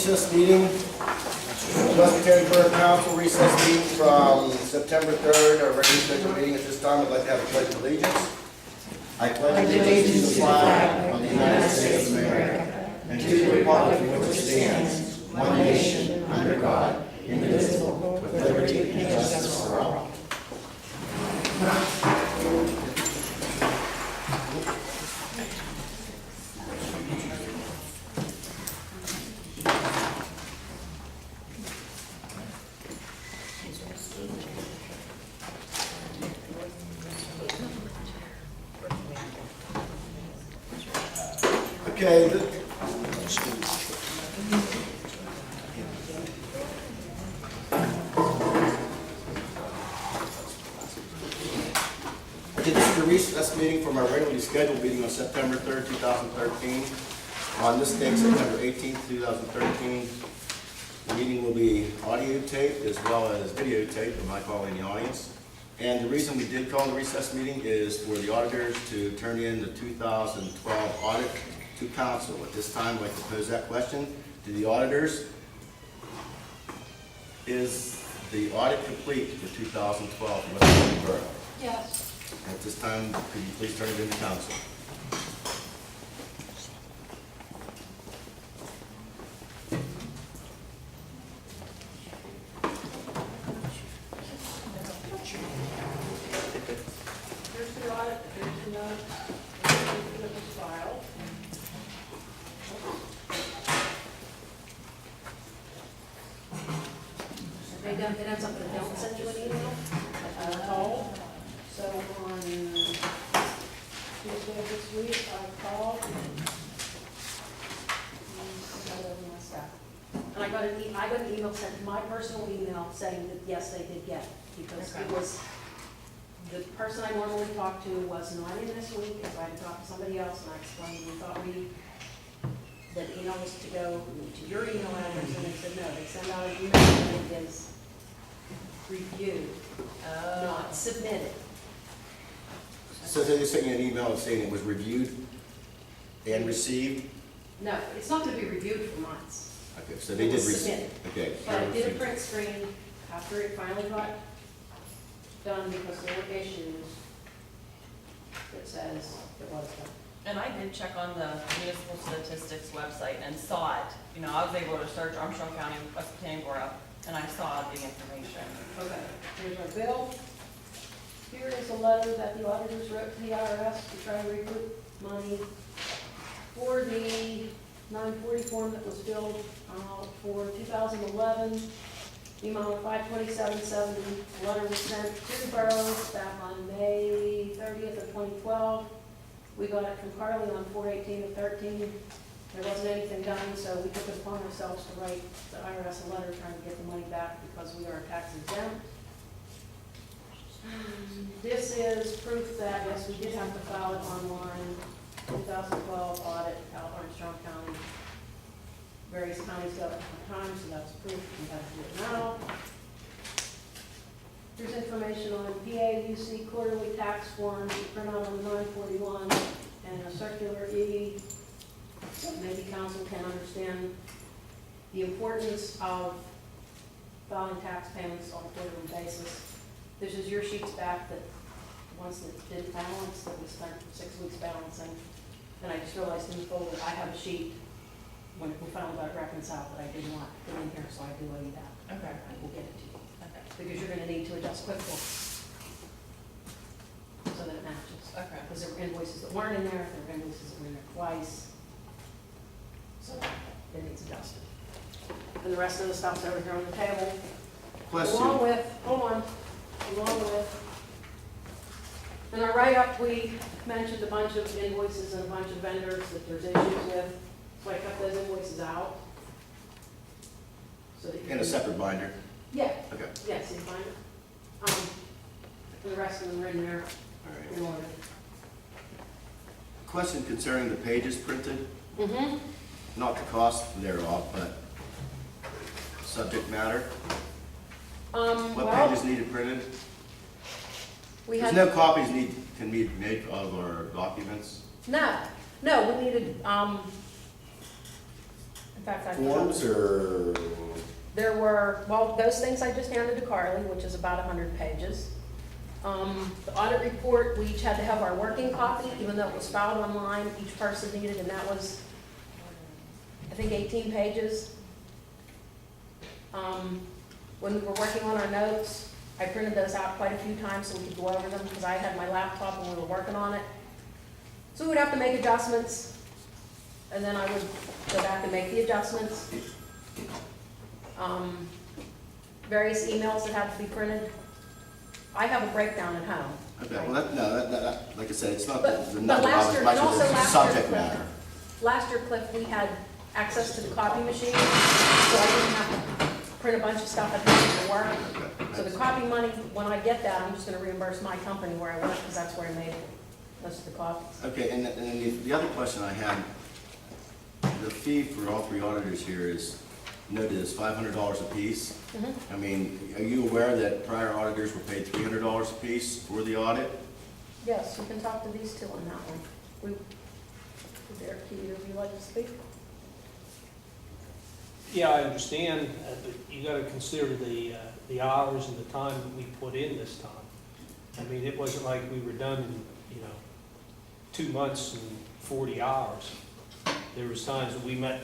Recess meeting, West County Borough Council recess meeting from September 3rd, our regular scheduled meeting. At this time, I'd like to have a pledge of allegiance. I pledge allegiance to the flag of the United States of America and to the republic for which it stands, one nation, under God, indivisible, with liberty and justice for all. Okay. This is the recess meeting from our regularly scheduled meeting on September 3rd, 2013. On this date, September 18th, 2013, the meeting will be audio taped as well as videotaped of my calling the audience. And the reason we did call the recess meeting is for the auditors to turn in the 2012 audit to council. At this time, I'd like to pose that question to the auditors. Is the audit complete for 2012 for West County Borough? Yes. At this time, could you please turn it into council? Here's the audit, here's the note, that was filed. They done something, don't send you an email, call. So on Tuesday of this week, I called. And I got an email sent to my personal email saying that yes, they did get it, because it was, the person I normally talk to was not in this week, so I had to talk to somebody else, and I explained, we thought that email was to go to your email address, and they said no, they send out an email and it is reviewed, not submitted. So they sent you an email saying it was reviewed and received? No, it's not going to be reviewed for months. Okay, so they It did was receive. submitted. Okay. But I did a print screen after it finally got done because there were issues that says it was done. And I did check on the municipal statistics website and saw it. You know, I was able to search Armstrong County, West County Borough, and I saw the information. Okay, here's our bill. Here is a letter that the auditors wrote to the IRS to try to recoup money for the 940 form that was filled for 2011. The amount of $527.70. Letter was sent to the boroughs back on May 30th of 2012. We got it from Carly on 4/18 of 13. There wasn't anything done, so we took it upon ourselves to write the IRS a letter trying to get the money back because we are tax exempt. This is proof that, yes, we did have to file it online. 2012 audit, Armstrong County. Various counties got it at different times, so that's proof we have to do it now. There's information on PAUC quarterly tax forms, you print out on the 941, and a circular E. So maybe council can understand the importance of filing tax payments on a quarterly basis. This is your sheets back that ones that didn't balance, that we spent 6 weeks balancing. And I just realized in the folder, I have a sheet when we finally got it reconciled that I did not put in here, so I do owe you that. Okay. I will get it to you, Okay. because you're gonna need to adjust QuickBooks so that it matches. Okay. Because there were invoices that weren't in there, there were invoices that were in there twice. So it needs adjusted. And the rest of the stuff's over here on the table. Question. Along with, in our write-up, we mentioned a bunch of invoices and a bunch of vendors that there's issues with. So I cut those invoices out. So that you In a can- separate binder? Yeah, Okay. yes, you find it. And the rest of them are in there All right. in order. Question concerning the pages printed, Mm-hmm. not the cost thereof, but subject matter. What Well, pages needed printed? we There's had, no copies can be made of our documents. no, we needed, In fact, I. Forms or? There were, well, those things I just handed to Carly, which is about 100 pages. The audit report, we each had to have our working copy, even though it was filed online, each person needed, and that was, I think, 18 pages. When we were working on our notes, I printed those out quite a few times so we could go over them, because I had my laptop when we were working on it. So we would have to make adjustments, and then I would go back and make the adjustments. Various emails that have to be printed. I have a breakdown at home. Okay, well, that, like I said, it's not But the number last of year, as much and also as the last year, subject Cliff, matter. last year, Cliff, we had access to the copy machine, so I didn't have to print a bunch of stuff at the end of the work. Okay. So the copy money, when I get that, I'm just gonna reimburse my company where I work, because that's where I made most of the copies. Okay, and then the other question I had, the fee for all three auditors here is noted as $500 apiece. I mean, are you aware that prior auditors were paid $300 apiece for the audit? Yes, you can talk to these two on that one. Derek, do either of you like to speak? Yeah, I understand, but you gotta consider the hours and the time that we put in this time. I mean, it wasn't like we were done in, 2 months and 40 hours. There was times that we met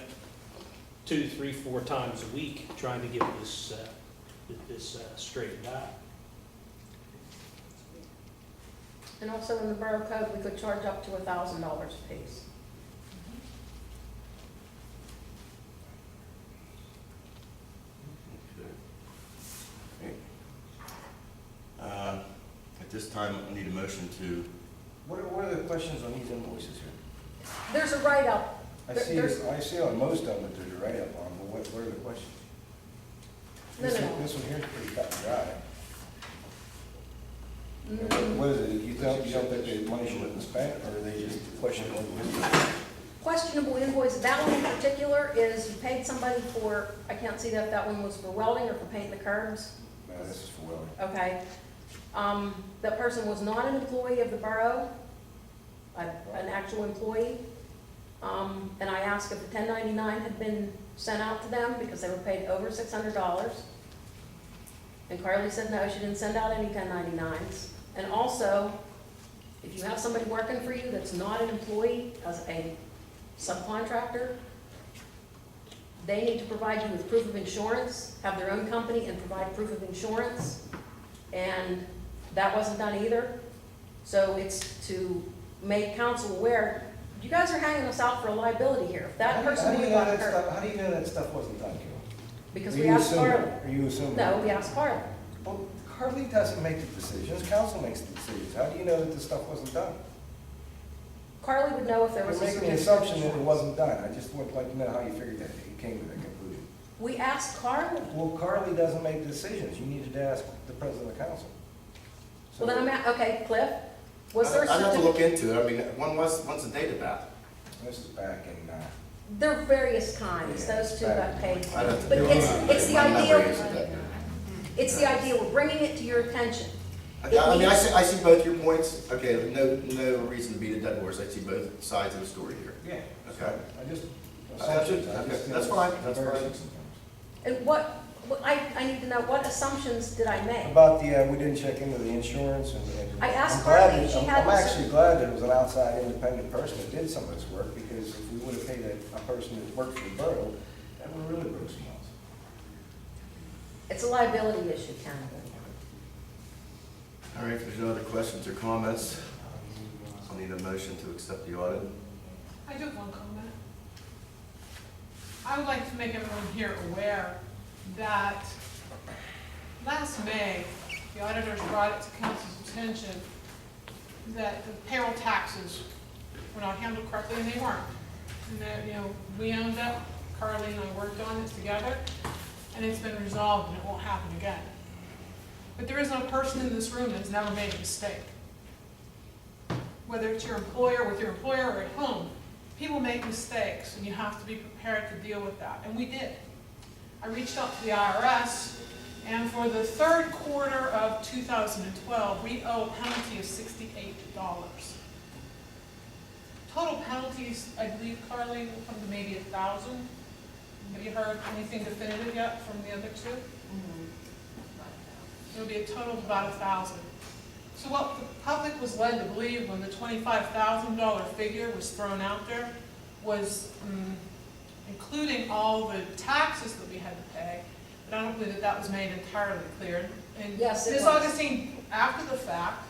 2, 3, 4 times a week trying to get this straightened out. And also in the borough code, we could charge up to $1,000 apiece. Okay. At this time, I need a motion to, What are the questions on these invoices here? There's a write-up. I There's- see on most of them that there's a write-up on, but what are the questions? No, This no, one- no. This one here is pretty cut and dry. Mm, What is it, you don't think the money should have been spent, or are they just questionable? Questionable invoice, that one in particular is you paid somebody for, I can't see that one was for welding or for painting the curbs, No, this is for welding. okay? That person was not an employee of the borough, an actual employee. And I asked if the 1099 had been sent out to them because they were paid over $600. And Carly said no, she didn't send out any 1099s. And also, if you have somebody working for you that's not an employee, as a subcontractor, they need to provide you with proof of insurance, have their own company and provide proof of insurance. And that wasn't done either. So it's to make council aware, you guys are hanging us out for a liability here. If that person would have gotten hurt, How do you know that stuff wasn't done, Carol? because Are we you asked assuming? Carly. Are you assuming? No, we asked Carly. Well, Carly doesn't make the decisions, council makes the decisions. How do you know that this stuff wasn't done? Carly would know if there You're was a making the certificate of assumption that it insurance. wasn't done. I just would like to know how you figured that, you came to that conclusion. We asked Carly. Well, Carly doesn't make the decisions. You needed to ask the president of the council. So- Well, then okay, Cliff, was there a I'd have to certificate? look into it. I mean, when's the date of that? This is back in, There are various kinds, Yeah, those two got paid. I'd have to But do it's the my memory idea, isn't that good. it's the idea, we're bringing it to your attention. I mean, I see both your points. Okay, no reason to beat a dead horse. I see both sides of the story here. yeah. Okay. I just. Okay, that's fine, that's fine. And I need to know, what assumptions did I make? About we didn't check into the insurance and. I asked I'm glad Carly, that- she I'm- had I'm the- actually glad that it was an outside independent person that did some of this work, because if we would have paid a person that worked for the borough, that would have really broke some laws. It's a liability issue, Ken. All right, if there's no other questions or comments, I'll need a motion to accept the audit. I do have one comment. I would like to make everyone here aware that last May, the auditors brought it to council's attention that the payroll taxes were not handled correctly, and they weren't. And that, we owned up, Carly and I worked on it together, and it's been resolved and it won't happen again. But there is no person in this room that's never made a mistake. Whether it's your employer, with your employer, or at home, people make mistakes, and you have to be prepared to deal with that, and we did. I reached out to the IRS, and for the third quarter of 2012, we owe a penalty of $68. Total penalties, I believe, Carly, will come to maybe 1,000. Have you heard anything definitive yet from the other two? It would be a total of about 1,000. So what the public was led to believe when the $25,000 figure was thrown out there was including all the taxes that we had to pay, but I don't believe that that was made entirely clear. And Yes, it Ms. was. Augustine, after the fact,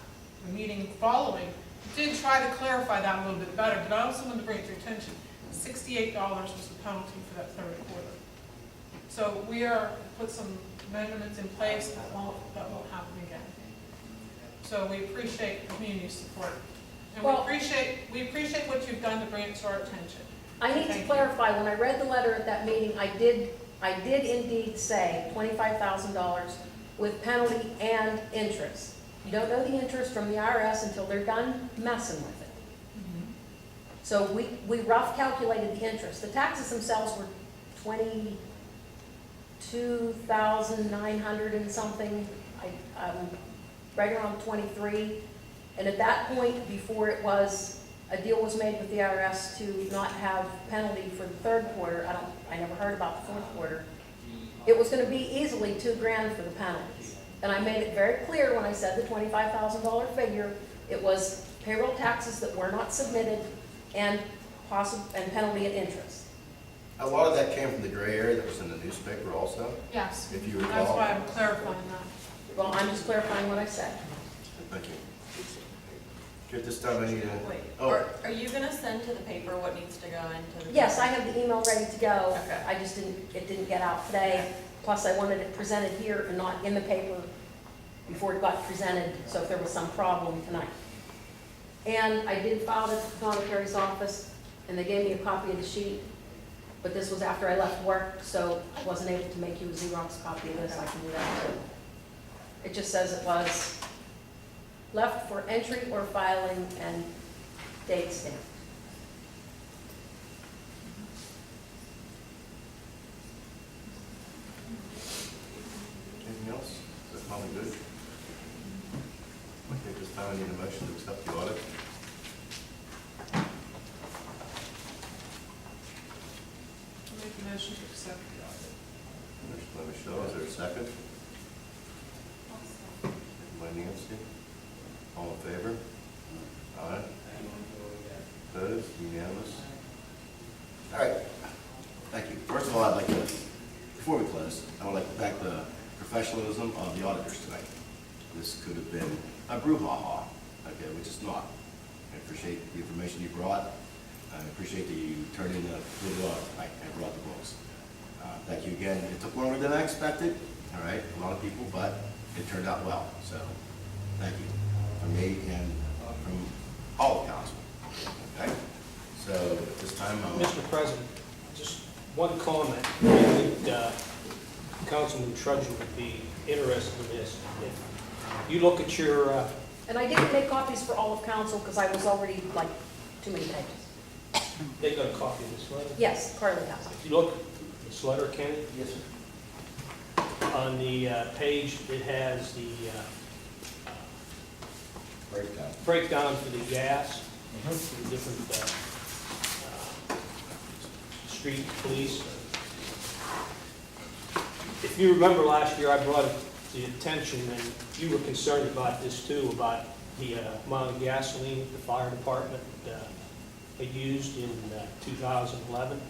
the meeting following, did try to clarify that a little bit better, but I also want to bring it to your attention, $68 was the penalty for that third quarter. So we are, put some amendments in place that won't happen again. So we appreciate the community's support. And Well- we appreciate what you've done to bring it to our attention. I need to Thank you. clarify, when I read the letter at that meeting, I did indeed say $25,000 with penalty and interest. You don't know the interest from the IRS until they're done messing with it. So we rough calculated the interest. The taxes themselves were 22,900 and something, right around 23. And at that point, before a deal was made with the IRS to not have penalty for the third quarter, I never heard about the fourth quarter. It was gonna be easily $2,000 for the penalties. And I made it very clear when I said the $25,000 figure, it was payroll taxes that were not submitted and penalty and interest. A lot of that came from the gray area that was in the newspaper also, Yes, if you recall. that's why I'm clarifying that. Well, I'm just clarifying what I said. Thank you. Okay, at this time I need to, Wait, oh, are you gonna send to the paper what needs to go into the? Yes, I have the email ready to go. Okay. It didn't get out today. Plus, I wanted it presented here and not in the paper before it got presented, so if there was some problem tonight. And I did file it at the Secretary's office, and they gave me a copy of the sheet, but this was after I left work, so I wasn't able to make you a Xerox copy of this. I can do that too. It just says it was left for entry or filing and date stamp. anything else? Is that probably good? Okay, at this time I need a motion to accept the audit. I'll make a motion to accept the audit. Motion by Michelle, is there a second? Second by Nancy. All in favor? Aye. Opposed? Unanimous? All right. Thank you. First of all, I'd like to, before we close, I would like to thank the professionalism of the auditors tonight. This could have been a brouhaha, okay, which is not. I appreciate the information you brought. I appreciate that you turned in the audit tonight and brought the books. Thank you again. It took longer than I expected, all right, a lot of people, but it turned out well. So, thank you from me and from all of council. Okay? So, at this time, Mr. President, just one comment. I think Councilman Trudgeon would be interested in this. If you look at your, And I didn't make copies for all of council because I was already like too many pages. they got a copy of this letter. Yes, Carly has it. If you look at this letter, Kenny, Yes, sir. on the page, it has the Breakdown. breakdown for the gas, the different street police. If you remember last year, I brought it to the attention, and you were concerned about this too, about the amount of gasoline the fire department had used in 2011,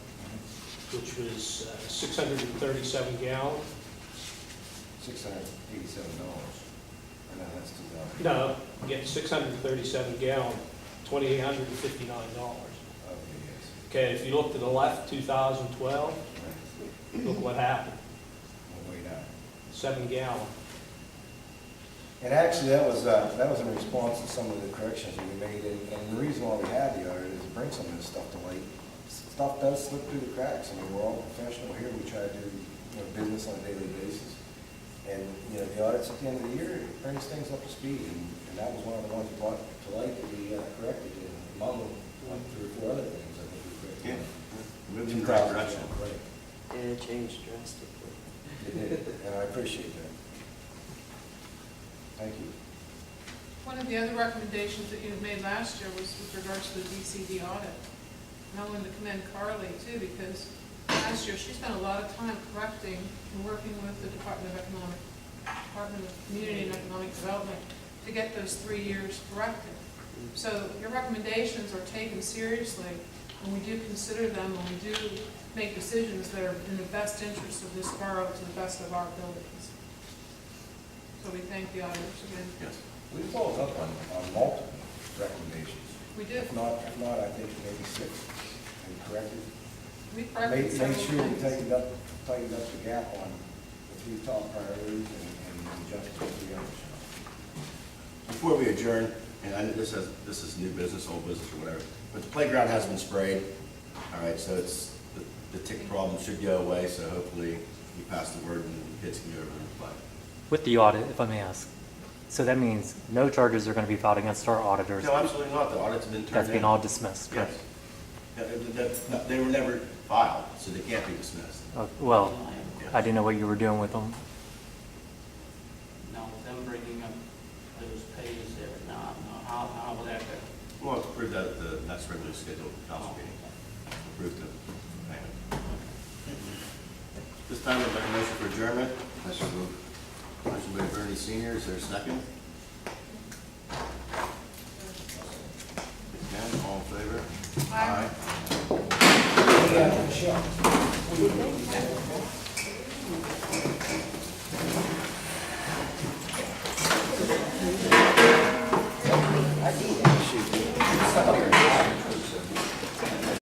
which was 637 gallons. $687. No, that's $2,000. No, get 637 gallon, $2,859. Okay, yes. Okay, if you look to the left, 2012, Right. look what happened, We'll wait out. 7 gallon. And actually, that was in response to some of the corrections that we made, and the reason why we had the audit is to bring some of this stuff to light. Stuff does slip through the cracks. I mean, we're all professional here, we try to do, business on a daily basis. And, the audits at the end of the year, it brings things up to speed, and that was one of the ones we brought to light that we corrected, and among them, like 3 or 4 other things, I think we corrected. yeah, moving in the right direction. Right. And it changed drastically. It did, and I appreciate that. Thank you. One of the other recommendations that you had made last year was with regards to the DCD audit. And I wanted to commend Carly too, because last year, she spent a lot of time correcting and working with the Department of Community and Economic Development to get those 3 years corrected. So your recommendations are taken seriously, and we do consider them, and we do make decisions that are in the best interest of this borough to the best of our abilities. So we thank the auditors again. Yes. We followed up on multiple recommendations. We did. If not, I think maybe 6, and corrected. We corrected Made several sure we things. tightened up the gap on the 3 top priorities and adjusted the 3 others. Before we adjourn, and I know this is new business, old business, or whatever, but the playground has been sprayed. All right, so it's, the tick problem should go away, so hopefully you pass the word and kids can go over and play. With the audit, if I may ask, so that means no charges are going to be filed against our auditors? No, absolutely not. The audit's been turned in. That's being all dismissed, Yes. correct? They were never filed, so they can't be dismissed. Well, I didn't know what you were doing with them. Now, with them bringing up those pays there, now, how will that go? We'll have to prove that at the next regularly scheduled council meeting. Approve the payment. This time, I'd like a motion for adjournment. Motion by Bernie Senior, is there a second?